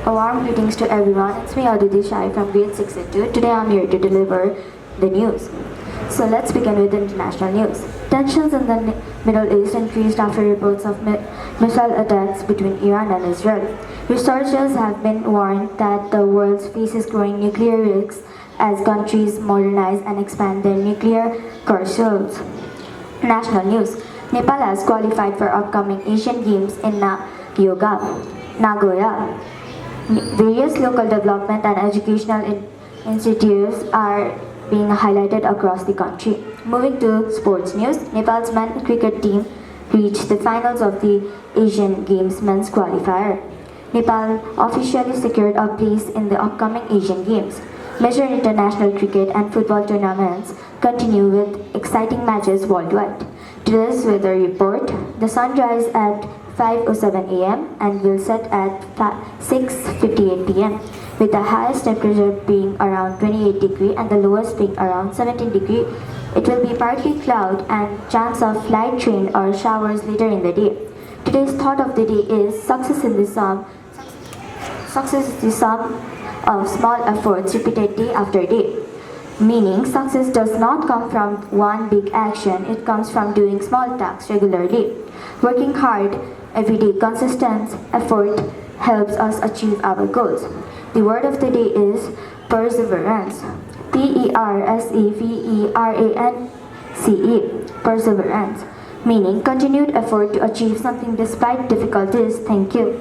A warm greetings to everyone. It's me Aditi Shahi from grade 6 and 2. Today I'm here to deliver the news. So let's begin with international news. Tensions in the Middle East increased after reports of missile attacks between Iran and Israel. Researchers have been warned that the world faces growing nuclear risks as countries modernize and expand their nuclear arsenals. National news. Nepal has qualified for upcoming Asian Games in Nagoya. Various local development and educational institutes are being highlighted across the country. Moving to sports news, Nepal's men's cricket team reached the finals of the Asian Games men's qualifier. Nepal officially secured a place in the upcoming Asian Games. Major international cricket and football tournaments continue with exciting matches worldwide. Today's weather report: the sun rises at 5:07 a.m. and will set at 6:58 p.m. with the highest temperature being around 28 degree and the lowest being around 17 degree. It will be partly cloud and chance of light rain or showers later in the day. Today's thought of the day is success is the sum of small efforts repeated day after day. Meaning, success does not come from one big action, it comes from doing small tasks regularly. Working hard every day, consistent effort helps us achieve our goals. The word of the day is perseverance. Perseverance. Perseverance. Meaning, continued effort to achieve something despite difficulties. Thank you.